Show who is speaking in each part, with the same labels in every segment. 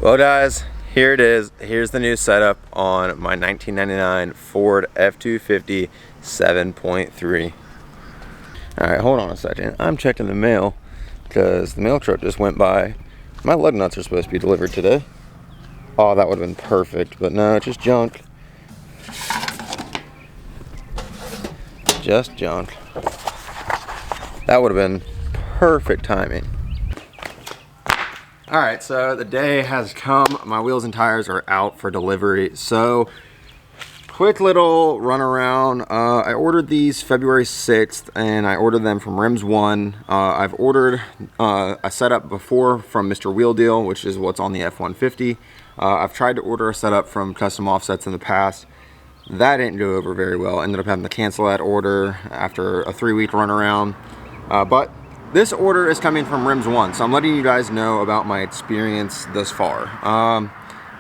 Speaker 1: Well guys, here it is. Here's the new setup on my 1999 Ford F-250 7.3. Alright, hold on a second. I'm checking the mail because the mail truck just went by. My lug nuts are supposed to be delivered today. Oh, that would have been perfect, but no, it's just junk. Just junk. That would have been perfect timing. Alright, so the day has come. My wheels and tires are out for delivery. So, quick little run around. I ordered these February 6th and I ordered them from Rims One. I've ordered a setup before from Mr. Wheel Deal, which is what's on the F-150. I've tried to order a setup from Custom Offsets in the past. That didn't go over very well. Ended up having to cancel that order after a 3-week run around. But this order is coming from Rims One, so I'm letting you guys know about my experience thus far. I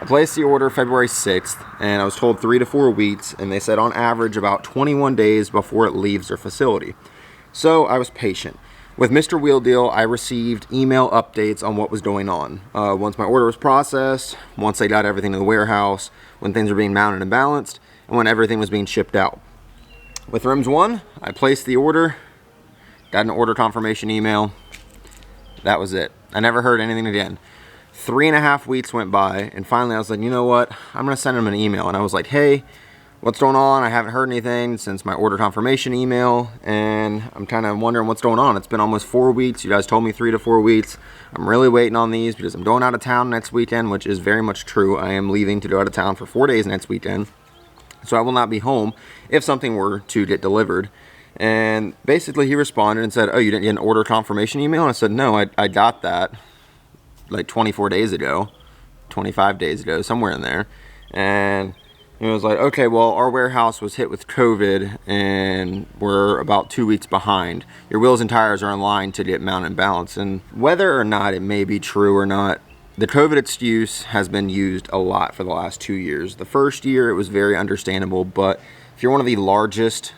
Speaker 1: placed the order February 6th, and I was told 3 to 4 weeks, and they said on average about 21 days before it leaves their facility. So I was patient. With Mr. Wheel Deal, I received email updates on what was going on. Once my order was processed, once they got everything to the warehouse, when things were being mounted and balanced, and when everything was being shipped out. With Rims One, I placed the order, got an order confirmation email. That was it. I never heard anything again. 3.5 weeks went by, and finally I was like, you know what? I'm gonna send them an email. And I was like, hey, what's going on? I haven't heard anything since my order confirmation email, and I'm kind of wondering what's going on. It's been almost 4 weeks. You guys told me 3 to 4 weeks. I'm really waiting on these because I'm going out of town next weekend, which is very much true. I am leaving to go out of town for 4 days next weekend, so I will not be home if something were to get delivered. And basically he responded and said, oh, you didn't get an order confirmation email? And I said, no, I got that like 24 days ago, 25 days ago, somewhere in there. And he was like, okay, well, our warehouse was hit with COVID and we're about 2 weeks behind. Your wheels and tires are in line to get mounted and balanced. And whether or not it may be true or not, the COVID excuse has been used a lot for the last 2 years. The first year it was very understandable, but if you're one of the largest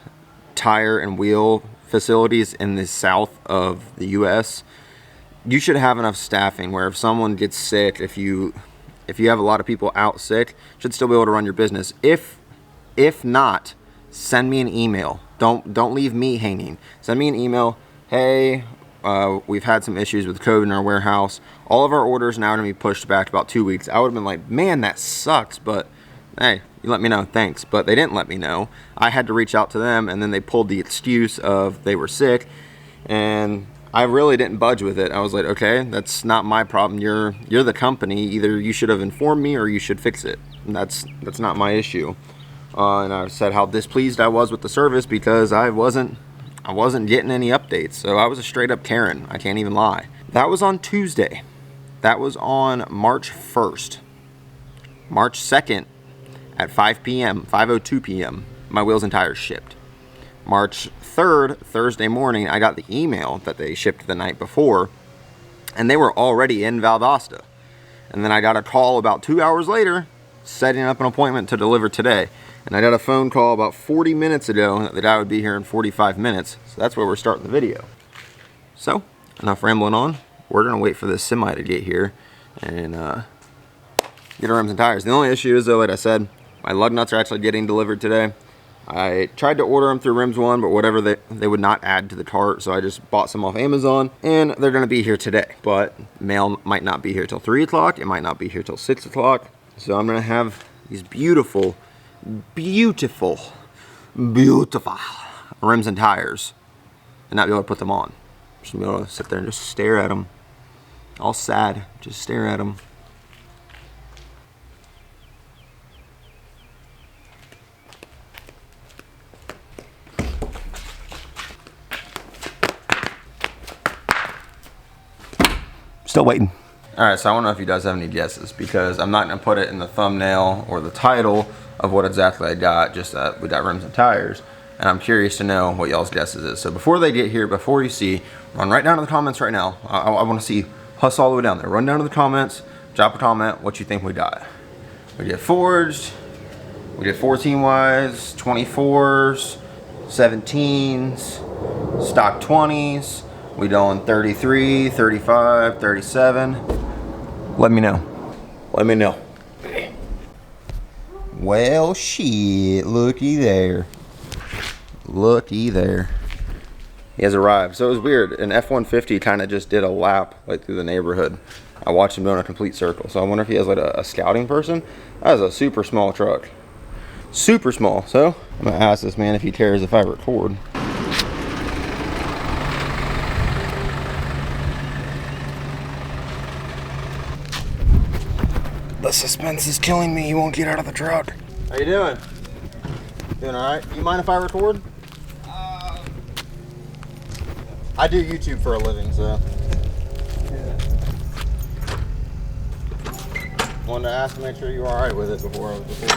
Speaker 1: tire and wheel facilities in the south of the US, you should have enough staffing where if someone gets sick, if you have a lot of people out sick, you should still be able to run your business. If not, send me an email. Don't leave me hanging. Send me an email. Hey, we've had some issues with COVID in our warehouse. All of our orders now are going to be pushed back about 2 weeks. I would have been like, man, that sucks, but hey, you let me know, thanks. But they didn't let me know. I had to reach out to them, and then they pulled the excuse of they were sick, and I really didn't budge with it. I was like, okay, that's not my problem. You're the company. Either you should have informed me or you should fix it. And that's not my issue. And I said how displeased I was with the service because I wasn't getting any updates. So I was a straight up Karen. I can't even lie. That was on Tuesday. That was on March 1st. March 2nd at 5 p.m., 5:02 p.m., my wheels and tires shipped. March 3rd, Thursday morning, I got the email that they shipped the night before, and they were already in Valdosta. And then I got a call about 2 hours later, setting up an appointment to deliver today. And I got a phone call about 40 minutes ago that the guy would be here in 45 minutes. So that's where we're starting the video. So, enough rambling on. We're gonna wait for this semi to get here and get our rims and tires. The only issue is though, like I said, my lug nuts are actually getting delivered today. I tried to order them through Rims One, but whatever they would not add to the cart, so I just bought some off Amazon, and they're going to be here today. But mail might not be here till 3 o'clock. It might not be here till 6 o'clock. So I'm going to have these beautiful, beautiful, beautiful rims and tires and not be able to put them on. Just be able to sit there and just stare at them. All sad, just stare at them. Still waiting. All right, so I don't know if you guys have any guesses because I'm not gonna put it in the thumbnail or the title of what exactly I got, just that we got rims and tires. And I'm curious to know what y'all's guesses is. So before they get here, before you see, run right down to the comments right now. I wanna see us all the way down there. Run down to the comments, drop a comment, what you think we got. We get forged, we get 14 Ys, 24s, 17s, stock 20s, we doing 33, 35, 37. Let me know. let me know. Well, shit, looky there. Looky there. He has arrived. So it was weird. An F-150 kind of just did a lap like through the neighborhood. I watched him go in a complete circle. So I wonder if he has like a scouting person. That is a super small truck. Super small. So I'm gonna ask this man if he cares if I record. The suspense is killing me. He won't get out of the truck. How you doing? Doing all right? You mind if I record? I do YouTube for a living, so. Yeah. Wanted to ask to make sure you were all right with it before I was recording.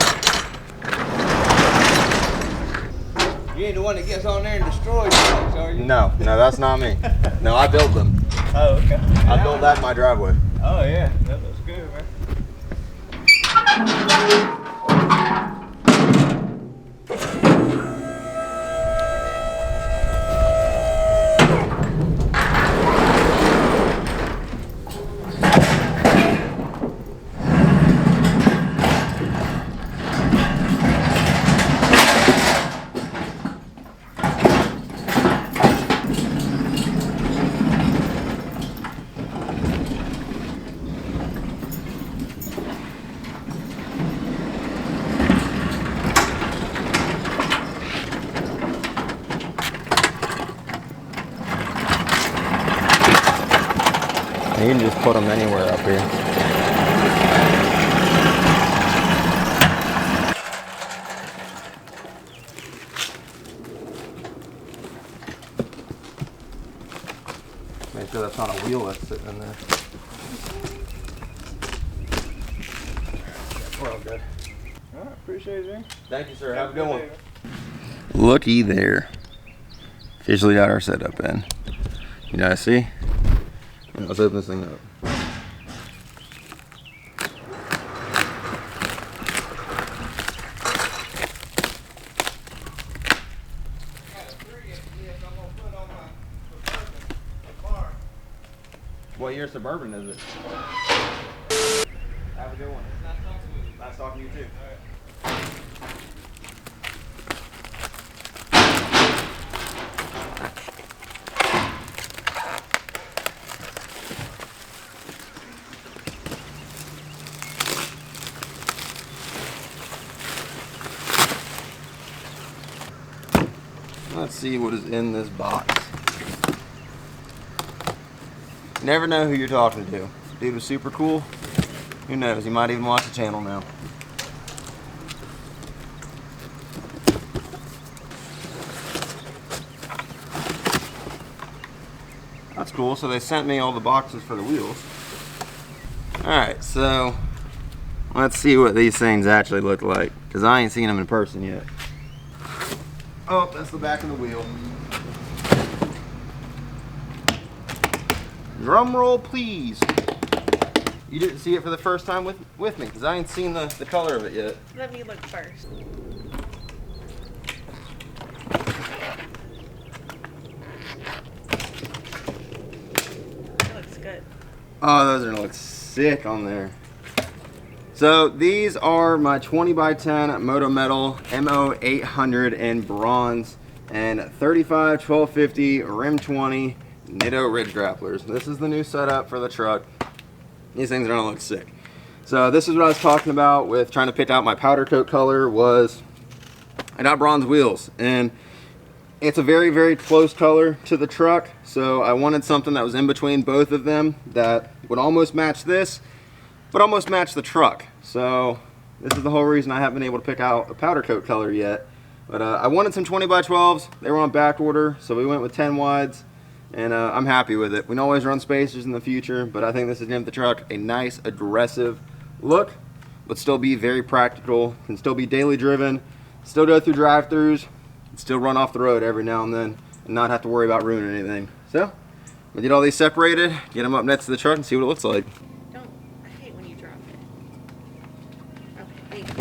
Speaker 2: You ain't the one that gets on there and destroys trucks, are you?
Speaker 1: No, that's not me. No, I build them.
Speaker 2: Oh, okay.
Speaker 1: I built that in my driveway.
Speaker 2: Oh, yeah. That looks good, man.
Speaker 1: You can just put them anywhere up here. Make sure that's not a wheel that's sitting in there. We're all good.
Speaker 2: All right, appreciate it, man.
Speaker 1: Thank you, sir. Have a good one. Looky there. Officially got our setup in. You guys see? Let's open this thing up. What year Suburban is it? Have a good one. Nice talking to you too. Let's see what is in this box. You never know who you're talking to. Dude was super cool. Who knows? He might even watch the channel now. That's cool. So they sent me all the boxes for the wheels. Alright, so let's see what these things actually look like, because I ain't seen them in person yet. Oh, that's the back of the wheel. Drum roll, please. You didn't see it for the first time with me, because I ain't seen the color of it yet.
Speaker 3: Let me look first. It looks good.
Speaker 1: Oh, those are gonna look sick on there. So these are my 20x10 Moto Metal MO800 in bronze and 35 1250 Rim 20 Nitto Ridge grapplers. This is the new setup for the truck. These things are gonna look sick. So this is what I was talking about with trying to pick out my powder coat color. Was I got bronze wheels, and it's a very, very close color to the truck. So I wanted something that was in between both of them that would almost match this, but almost match the truck. So this is the whole reason I haven't been able to pick out a powder coat color yet. But I wanted some 20x12s. They were on back order, so we went with 10 wides, and I'm happy with it. We can always run spacers in the future, but I think this is going to give the truck a nice, aggressive look, but still be very practical, can still be daily driven, still go through drive-thrus, and still run off the road every now and then, and not have to worry about ruining anything. So, I'm gonna get all these separated, get them up next to the truck, and see what it looks like.
Speaker 3: I hate when you drop it. Okay, thank you.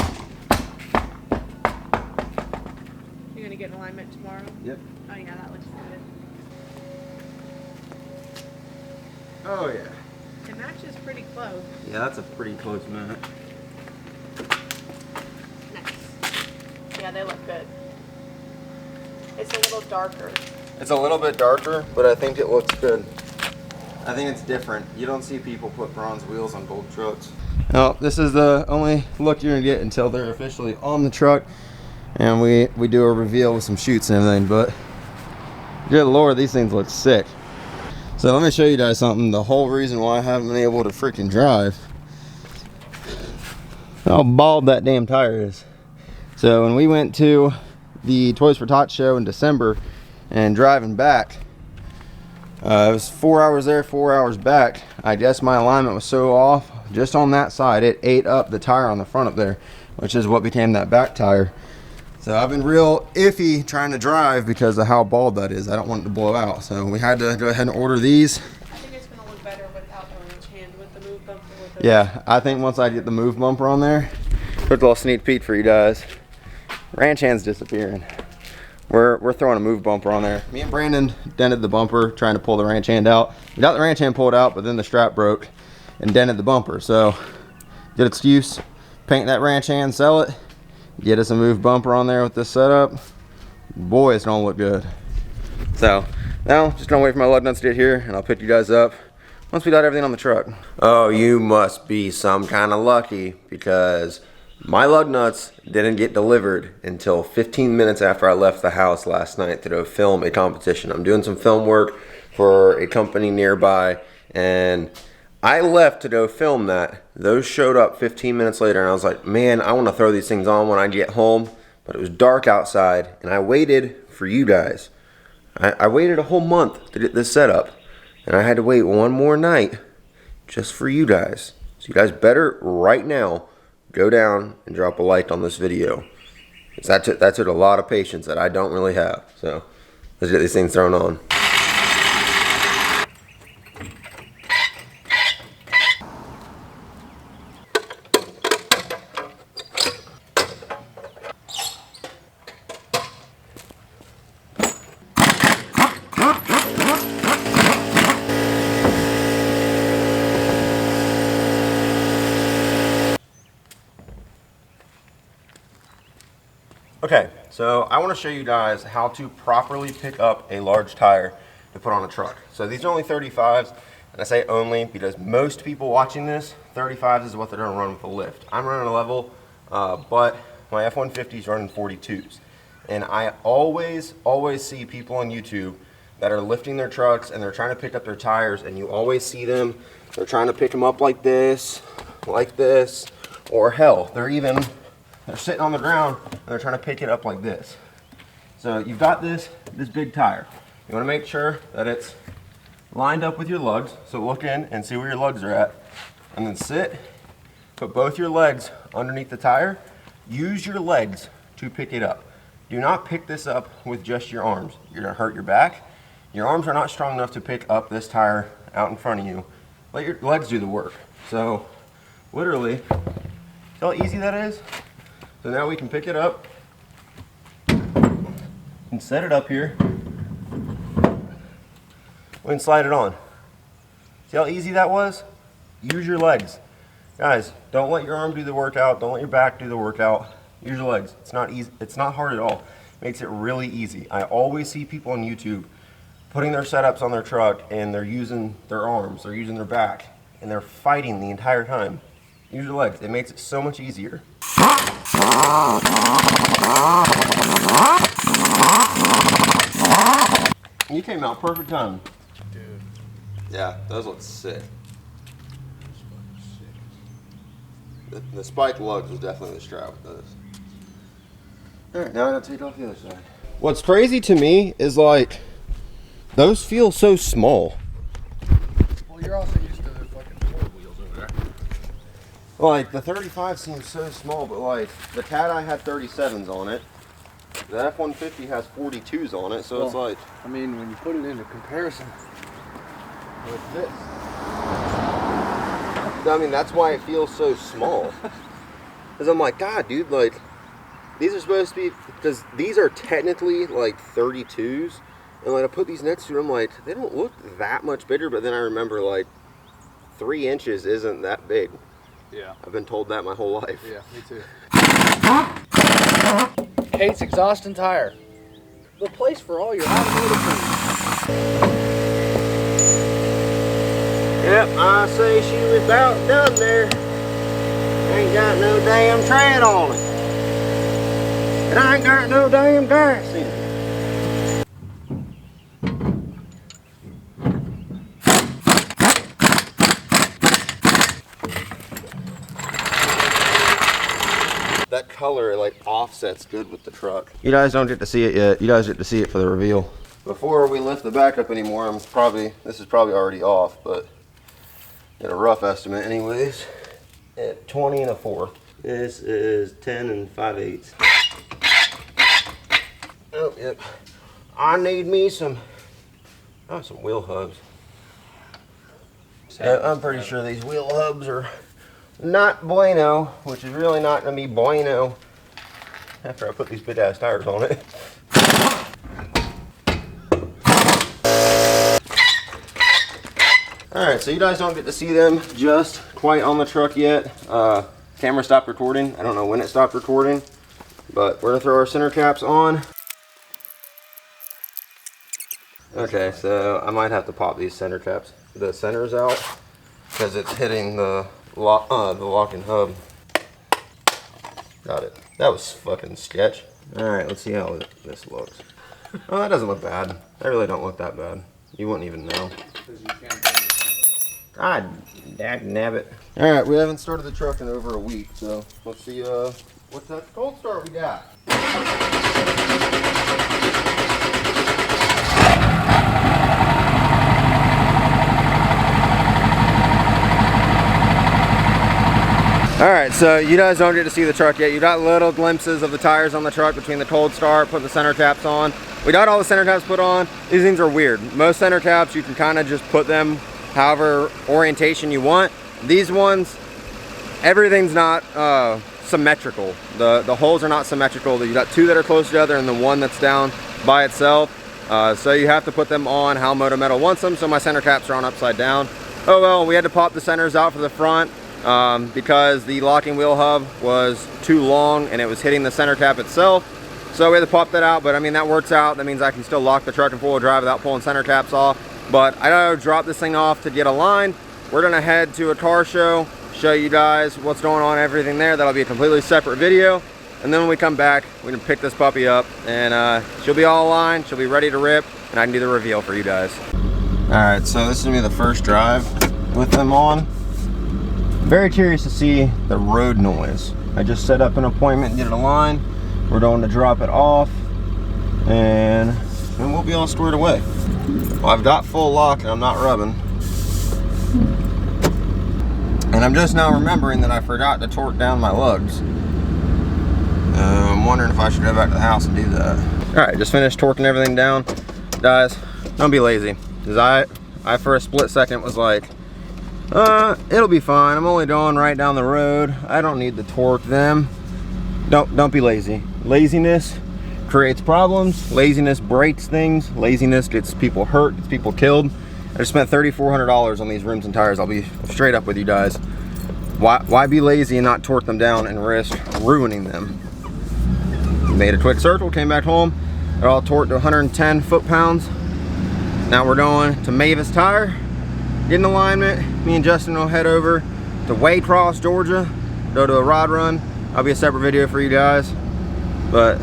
Speaker 3: You're gonna get an alignment tomorrow?
Speaker 1: Yep.
Speaker 3: Oh yeah, that looks good.
Speaker 1: Oh yeah.
Speaker 3: It matches matches pretty close.
Speaker 1: Yeah, that's a pretty close match.
Speaker 3: Nice. Yeah, they look good. It's a little darker.
Speaker 1: It's a little bit darker, but I think it looks good. I think it's different. You don't see people put bronze wheels on gold trucks. Now, this is the only look you're gonna get until they're officially on the truck, and we do a reveal with some shoots and everything. But good lord, these things look sick. So let me show you guys something. The whole reason why I haven't been able to freaking drive. How bald that damn tire is. So when we went to the Toys for Tots show in December and driving back, it was 4 hours there, 4 hours back. I guess my alignment was so off just on that side, it ate up the tire on the front up there, which is what became that back tire. So I've been real iffy trying to drive because of how bald that is. I don't want it to blow out. So we had to go ahead and order these.
Speaker 3: I think it's going to look better without the wrench hand, with the move bumper.
Speaker 1: Yeah, I think once I get the move bumper on there, put a little sneak peek for you guys. Ranch hand's disappearing. We're throwing a move bumper on there. Me and Brandon dented the bumper trying to pull the ranch hand out. We got the ranch hand pulled out, but then the strap broke and dented the bumper. So good excuse, paint that ranch hand, sell it, get us a move bumper on there with this setup. Boy, it's gonna look good. So now just gonna wait for my lug nuts to get here, and I'll pick you guys up once we got everything on the truck. Oh, you must be some kind of lucky, because my lug nuts didn't get delivered until 15 minutes after I left the house last night to go film a competition. I'm doing some film work for a company nearby, and I left to go film that. Those showed up 15 minutes later, and I was like, man, I want to throw these things on when I get home, but it was dark outside, and I waited for you guys. I waited a whole month to get this set up, and I had to wait one more night just for you guys. So you guys better right now go down and drop a like on this video. That took a lot of patience that I don't really have. So let's get these things thrown on. Okay, so I want to show you guys how to properly pick up a large tire to put on a truck. So these are only 35s, and I say only because most people watching this, 35s is what they're going to run with a lift. I'm running a level, but my F-150 is running 42s. And I always see people on YouTube that are lifting their trucks and they're trying to pick up their tires, and you always see them, they're trying to pick them up like this, or hell, they're sitting on the ground and they're trying to pick it up like this. So you've got this big tire. You want to make sure that it's lined up with your lugs. So look in and see where your lugs are at, and then sit, put both your legs underneath the tire. Use your legs to pick it up. Do not pick this up with just your arms. You're going to hurt your back. Your arms are not strong enough to pick up this tire out in front of you. Let your legs do the work. So literally, see how easy that is? So now we can pick it up and set it up here. We can slide it on. See how easy that was? Use your legs. Guys, don't let your arm do the workout. Don't let your back do the workout. Use your legs. It's not easy. It's not hard at all. It makes it really easy. I always see people on YouTube putting their setups on their truck and they're using their arms, they're using their back, and they're fighting the entire time. Use your legs. It makes it so much easier. You came out perfect time.
Speaker 2: Dude.
Speaker 1: Yeah, those look sick. The spike lugs was definitely the strap with those. Alright, now I gotta take off the other side. What's crazy to me is like, those feel so small.
Speaker 2: Well, you're also used to the fucking four wheels over there.
Speaker 1: Like, the 35 seems so small, but like, the Cat Eye had 37s on it. The F-150 has 42s on it, so it's like...
Speaker 2: I mean, when you put it into comparison with this.
Speaker 1: I mean, that's why it feels so small. Because I'm like, God, dude, like, these are supposed to be... Because these are technically, like, 32s. And, like, I put these next to them, like, they don't look that much bigger, but then I remember, like, 3 inches isn't that big.
Speaker 2: Yeah.
Speaker 1: I've been told that my whole life.
Speaker 2: Yeah, me too. Kate's Exhaust and Tire. The place for all your automotive needs.
Speaker 1: Yep, I say she was about done there. Ain't got no damn tread on it. And I ain't got no damn gas in it. That color like offsets good with the truck. You guys don't get to see it yet. You guys get to see it for the reveal. Before we lift the back up anymore, this is probably already off, but get a rough estimate anyways. At 20 1/4. This is 10 5/8. Oh, yep. I need me some wheel hubs. I'm pretty sure these wheel hubs are not bueno, which is really not gonna be bueno after I put these big ass tires on it. Alright, so you guys don't get to see them just quite on the truck yet. Camera stopped recording. I don't know when it stopped recording, but we're gonna throw our center caps on. Okay, so I might have to pop these center caps, the centers out, because it's hitting the locking hub. Got it. That was fucking sketch. Alright, let's see how this looks. Oh, that doesn't look bad. That really don't look that bad. You wouldn't even know. God, dagnabbit. Alright, we haven't started the truck in over a week, so let's see what's that cold start we got. Alright, so you guys don't get to see the truck yet. You got little glimpses of the tires on the truck between the cold start, putting the center caps on. We got all the center caps put on. These things are weird. Most center caps, you can kind of just put them however orientation you want. These ones, everything's not symmetrical. The holes are not symmetrical. You got 2 that are close together and the one that's down by itself. So you have to put them on how Moto Metal wants them. So my center caps are on upside down. Oh well, we had to pop the centers out for the front. Because the locking wheel hub was too long and it was hitting the center cap itself. So we had to pop that out, but I mean that works out. That means I can still lock the truck in full drive without pulling center caps off. But I gotta drop this thing off to get aligned. We're gonna head to a car show, show you guys what's going on, everything there. That'll be a completely separate video. And then when we come back, we can pick this puppy up and she'll be all aligned, she'll be ready to rip, and I can do the reveal for you guys. Alright, so this is gonna be the first drive with them on. Very curious to see the road noise. I just set up an appointment and get it aligned. We're going to drop it off and then we'll be all squared away. Well, I've got full lock and I'm not rubbing. And I'm just now remembering that I forgot to torque down my lugs. I'm wondering if I should go back to the house and do that. Alright, just finished torquing everything down. Guys, don't be lazy. Because I for a split second was like, it'll be fine. I'm only going right down the road. I don't need to torque them. Don't be lazy. Laziness creates problems. Laziness breaks things. Laziness gets people hurt, gets people killed. I just spent $3,400 on these rims and tires. I'll be straight up with you guys. Why be lazy and not torque them down and risk ruining them? Made a quick circle, came back home. They're all torqued to 110 foot-pounds. Now we're going to Mavis Tire. Get in alignment. Me and Justin will head over to Waycross, Georgia. Go to a rod run. That'll be a separate video for you guys. But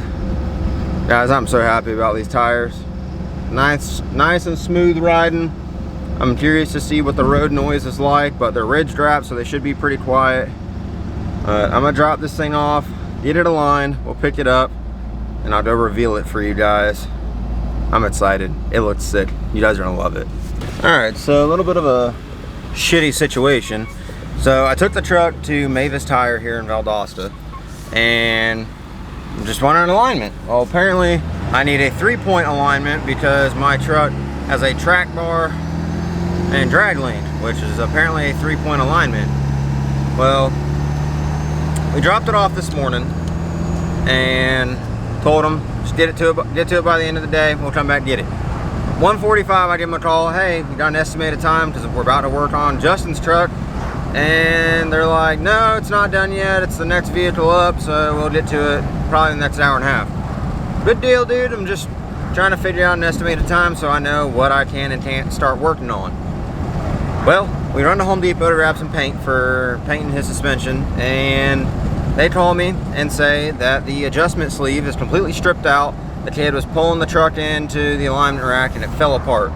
Speaker 1: guys, I'm so happy about these tires. Nice and smooth riding. I'm curious to see what the road noise is like, but they're ridge straps, so they should be pretty quiet. I'm gonna drop this thing off, get it aligned, we'll pick it up, and I'll go reveal it for you guys. I'm excited. It looks sick. You guys are gonna love it. Alright, so a little bit of a shitty situation. So I took the truck to Mavis Tire here in Valdosta and I'm just wanted an alignment. Well, apparently I need a 3-point alignment because my truck has a track bar and drag link, which is apparently a 3-point alignment. Well, we dropped it off this morning and told them just get to it by the end of the day. We'll come back and get it. 1:45, I give them a call. Hey, you got an estimated time? Because we're about to work on Justin's truck. And they're like, no, it's not done yet. It's the next vehicle up, so we'll get to it probably in the next hour and a half. Good deal, dude. I'm just trying to figure out an estimated time so I know what I can and can't start working on. Well, we run to Home Depot to grab some paint for painting his suspension, and they call me and say that the adjustment sleeve is completely stripped out. The kid was pulling the truck into the alignment rack and it fell apart.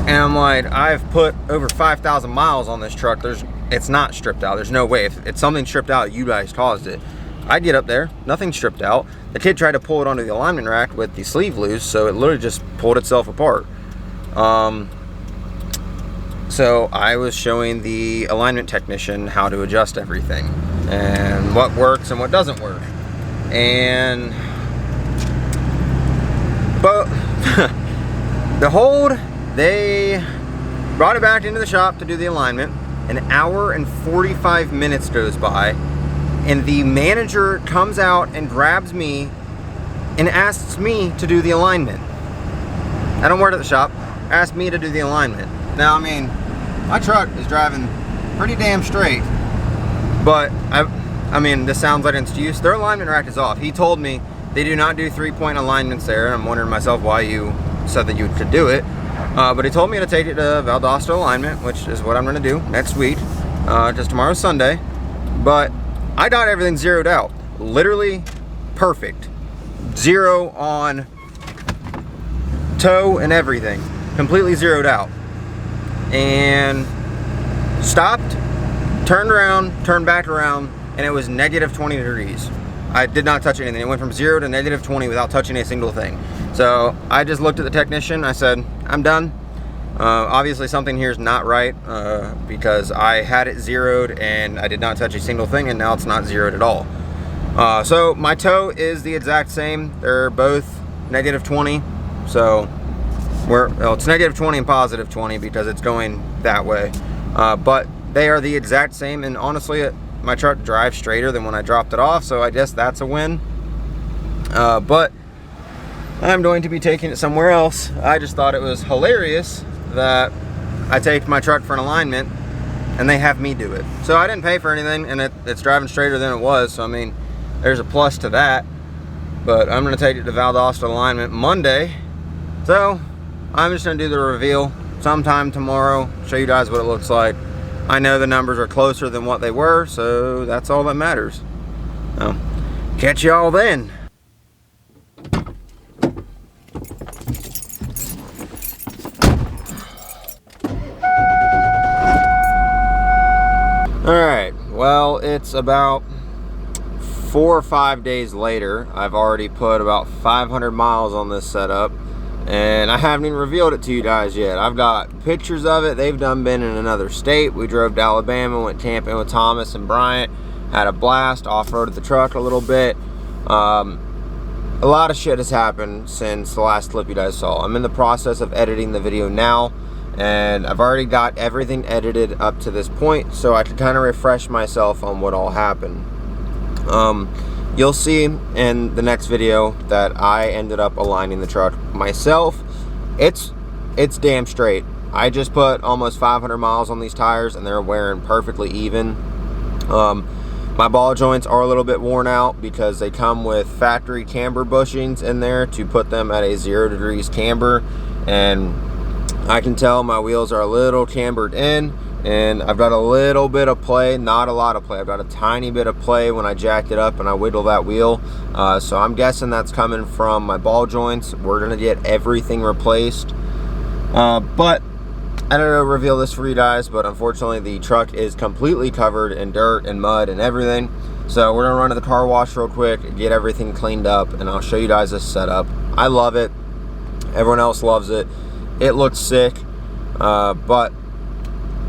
Speaker 1: And I'm like, I've put over 5,000 miles on this truck. It's not stripped out. There's no way. If it's something stripped out, you guys caused it. I get up there, nothing stripped out. The kid tried to pull it onto the alignment rack with the sleeve loose, so it literally just pulled itself apart. So I was showing the alignment technician how to adjust everything and what works and what doesn't work. But the hold, they brought it back into the shop to do the alignment. An hour and 45 minutes goes by, and the manager comes out and grabs me and asks me to do the alignment. I don't work at the shop. Asked me to do the alignment. Now, I mean, my truck is driving pretty damn straight, but I mean, this sounds like an excuse. Their alignment rack is off. He told me they do not do 3-point alignments there, and I'm wondering myself why you said that you could do it. But he told me to take it to Valdosta alignment, which is what I'm going to do next week, because tomorrow's Sunday. But I got everything zeroed out, literally perfect. Zero on toe and everything, completely zeroed out. And stopped, turned around, turned back around, and it was negative 20 degrees. I did not touch anything. It went from 0 to negative 20 without touching a single thing. So I just looked at the technician. I said, I'm done. Obviously something here is not right, because I had it zeroed and I did not touch a single thing, and now it's not zeroed at all. So my toe is the exact same. They're both negative 20. So well, it's negative 20 and positive 20 because it's going that way. But they are the exact same, and honestly, my truck drives straighter than when I dropped it off, so I guess that's a win. But I'm going to be taking it somewhere else. I just thought it was hilarious that I take my truck for an alignment and they have me do it. So I didn't pay for anything, and it's driving straighter than it was, so I mean, there's a plus to that. But I'm going to take it to Valdosta alignment Monday. So I'm just going to do the reveal sometime tomorrow, show you guys what it looks like. I know the numbers are closer than what they were, so that's all that matters. So, catch y'all then. Alright, well, it's about 4 or 5 days later. I've already put about 500 miles on this setup, and I haven't even revealed it to you guys yet. I've got pictures of it. They've been in another state. We drove to Alabama, went camping with Thomas and Bryant, had a blast, off-roaded the truck a little bit. A lot of shit has happened since the last clip you guys saw. I'm in the process of editing the video now, and I've already got everything edited up to this point, so I can kind of refresh myself on what all happened. You'll see in the next video that I ended up aligning the truck myself. It's damn straight. I just put almost 500 miles on these tires, and they're wearing perfectly even. My ball joints are a little bit worn out because they come with factory camber bushings in there to put them at a 0 degrees camber, and I can tell my wheels are a little cambered in, and I've got a little bit of play, not a lot of play. I've got a tiny bit of play when I jack it up and I wiggle that wheel. So I'm guessing that's coming from my ball joints. We're gonna get everything replaced. But I don't know, reveal this for you guys, but unfortunately the truck is completely covered in dirt and mud and everything. So we're gonna run to the car wash real quick, get everything cleaned up, and I'll show you guys this setup. I love it. Everyone else loves it. It looks sick, but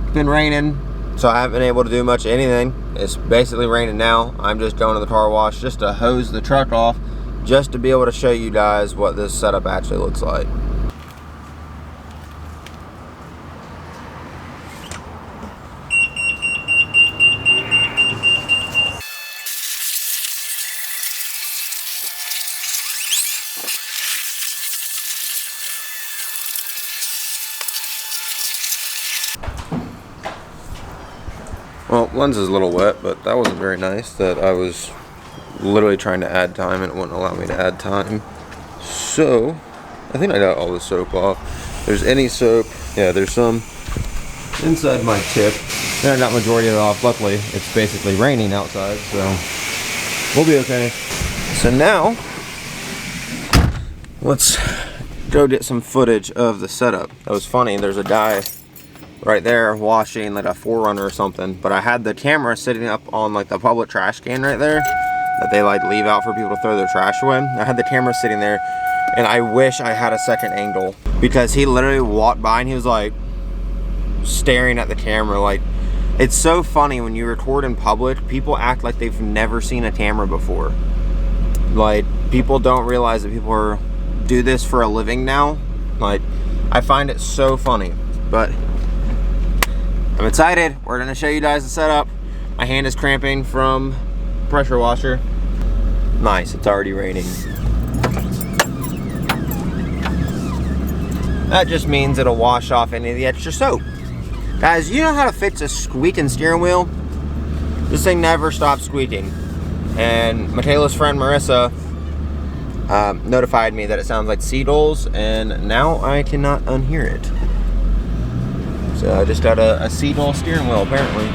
Speaker 1: it's been raining, so I haven't been able to do much of anything. It's basically raining now. I'm just going to the car wash just to hose the truck off, just to be able to show you guys what this setup actually looks like. lens is a little wet, but that wasn't very nice that I was literally trying to add time and it wouldn't allow me to add time. So I think I got all the soap off. If there's any soap, yeah, there's some inside my tip. And I got majority of it off. Luckily, it's basically raining outside, so we'll be okay. So now, let's go get some footage of the setup. That was funny. There's a guy right there washing like a 4Runner or something, but I had the camera sitting up on like the public trash can right there that they like leave out for people to throw their trash away. I had the camera sitting there, and I wish I had a second angle, because he literally walked by and he was like staring at the camera. Like, it's so funny when you record in public, people act like they've never seen a camera before. Like, people don't realize that people do this for a living now. Like, I find it so funny, but I'm excited. We're gonna show you guys the setup. My hand is cramping from pressure washer. Nice, it's already raining. That just means it'll wash off any of the extra soap. Guys, you know how to fix a squeaking steering wheel? This thing never stops squeaking. And Michaela's friend Marissa notified me that it sounds like seagulls, and now I cannot unhear it. So I just got a seagull steering wheel apparently.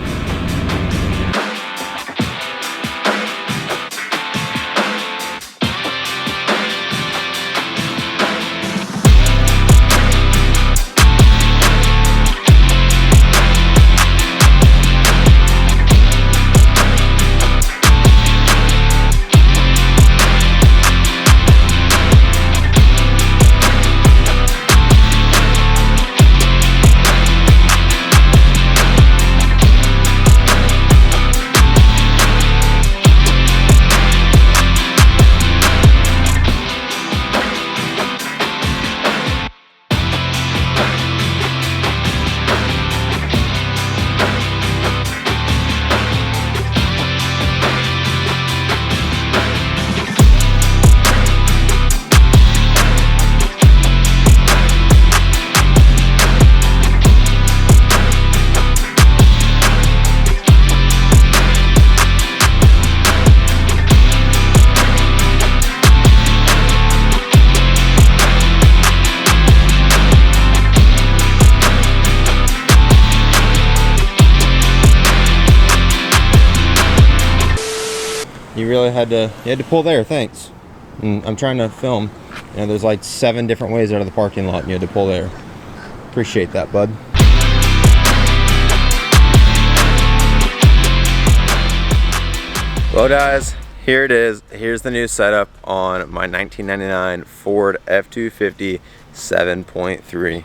Speaker 1: You really had to pull there, thanks. And I'm trying to film, and there's like 7 different ways out of the parking lot and you had to pull there. Appreciate that, bud. Well guys, here it is. Here's the new setup on my 1999 Ford F-250 7.3.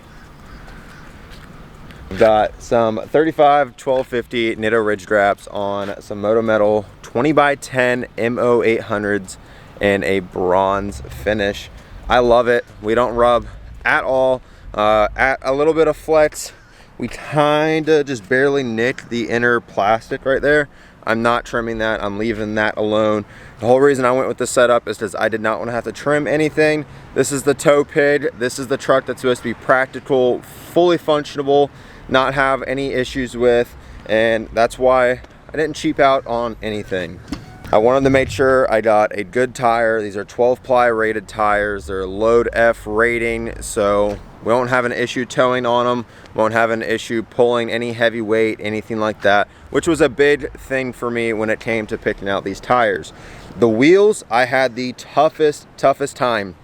Speaker 1: I've got some 35 1250 Nitto ridge straps on some Moto Metal 20x10 MO800s and a bronze finish. I love it. We don't rub at all. At a little bit of flex, we kind of just barely nicked the inner plastic right there. I'm not trimming that. I'm leaving that alone. The whole reason I went with this setup is because I did not want to have to trim anything. This is the tow pig. This is the truck that's supposed to be practical, fully functionable, not have any issues with, and that's why I didn't cheap out on anything. I wanted to make sure I got a good tire. These are 12 ply rated tires. They're load F rating, so we won't have an issue towing on them. Won't have an issue pulling any heavy weight, anything like that, which was a big thing for me when it came to picking out these tires. The wheels, I had the toughest time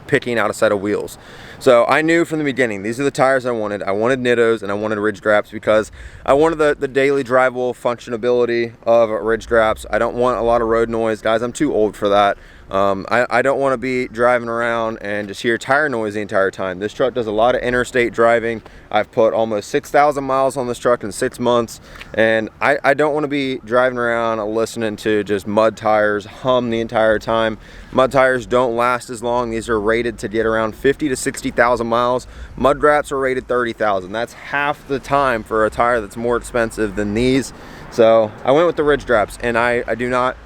Speaker 1: picking out a set of wheels. So I knew from the beginning, these are the tires I wanted. I wanted Nittos and I wanted ridge straps because I wanted the daily drivable functionability of ridge straps. I don't want a lot of road noise. Guys, I'm too old for that. I don't want to be driving around and just hear tire noise the entire time. This truck does a lot of interstate driving. I've put almost 6,000 miles on this truck in 6 months, and I don't want to be driving around listening to just mud tires hum the entire time. Mud tires don't last as long. These are rated to get around 50 to 60,000 miles. Mud wraps are rated 30,000. That's half the time for a tire that's more expensive than these. So I went with the ridge straps, and I do not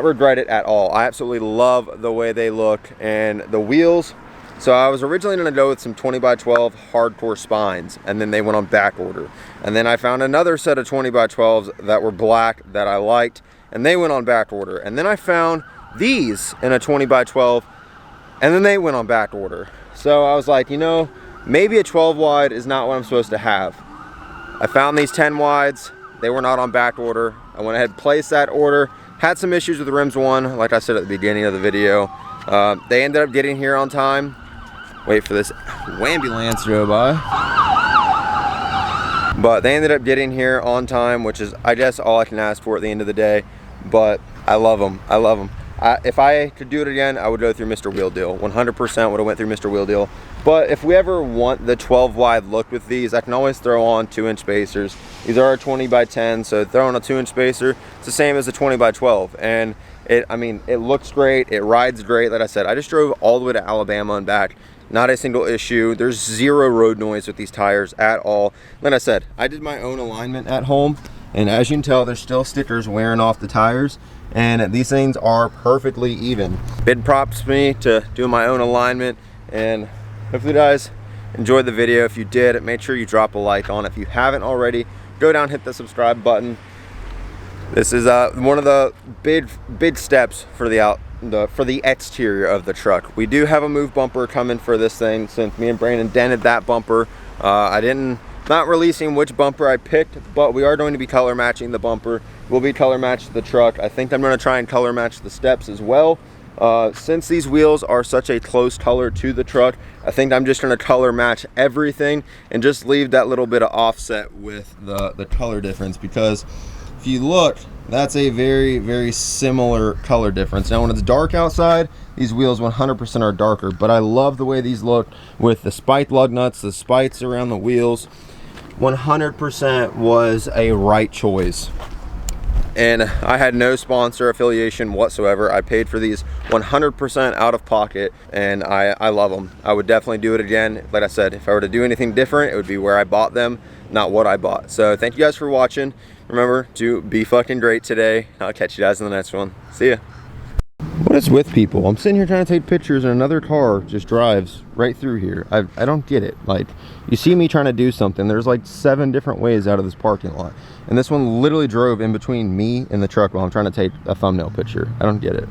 Speaker 1: regret it at all. I absolutely love the way they look, and the wheels, So I was originally going to go with some 20x12 hardcore spines, and then they went on back order. And then I found another set of 20x12s that were black that I liked, and they went on back order. And then I found these in a 20x12, and then they went on back order. So I was like, you know, maybe a 12 wide is not what I'm supposed to have. I found these 10 wides. They were not on back order. I went ahead and placed that order. Had some issues with the rims one, like I said at the beginning of the video. They ended up getting here on time. Wait for this ambulance to go by. But they ended up getting here on time, which is, I guess, all I can ask for at the end of the day. But I love them. I love them. If I could do it again, I would go through Mr. Wheel Deal. 100% would have went through Mr. Wheel Deal. But if we ever want the 12 wide look with these, I can always throw on 2-inch spacers. These are a 20x10, so throw on a 2-inch spacer. It's the same as a 20x12, and I mean, it looks great. It rides great. Like I said, I just drove all the way to Alabama and back. Not a single issue. There's zero road noise with these tires at all. Like I said, I did my own alignment at home, and as you can tell, there's still stickers wearing off the tires, and these things are perfectly even. Big props to me to do my own alignment, and hopefully you guys enjoyed the video. If you did, make sure you drop a like on it. If you haven't already, go down, hit the subscribe button. This is one of the big steps for the exterior of the truck. We do have a move bumper coming for this thing, since me and Brandon dented that bumper. Not releasing which bumper I picked, but we are going to be color matching the bumper. We'll be color match the truck. I think I'm going to try and color match the steps as well. Since these wheels are such a close color to the truck, I think I'm just going to color match everything and just leave that little bit of offset with the color difference, because if you look, that's a very similar color difference. Now when it's dark outside, these wheels 100% are darker, but I love the way these look with the spike lug nuts, the spikes around the wheels. 100% was a right choice. And I had no sponsor affiliation whatsoever. I paid for these 100% out of pocket, and I love them. I would definitely do it again. Like I said, if I were to do anything different, it would be where I bought them, not what I bought. So thank you guys for watching. Remember to be fucking great today. I'll catch you guys in the next one. See ya. What is with people? I'm sitting here trying to take pictures and another car just drives right through here. I don't get it. Like, you see me trying to do something, there's like 7 different ways out of this parking lot, and this one literally drove in between me and the truck while I'm trying to take a thumbnail picture. I don't get it.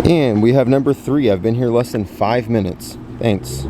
Speaker 1: And we have number 3. I've been here less than 5 minutes. Thanks.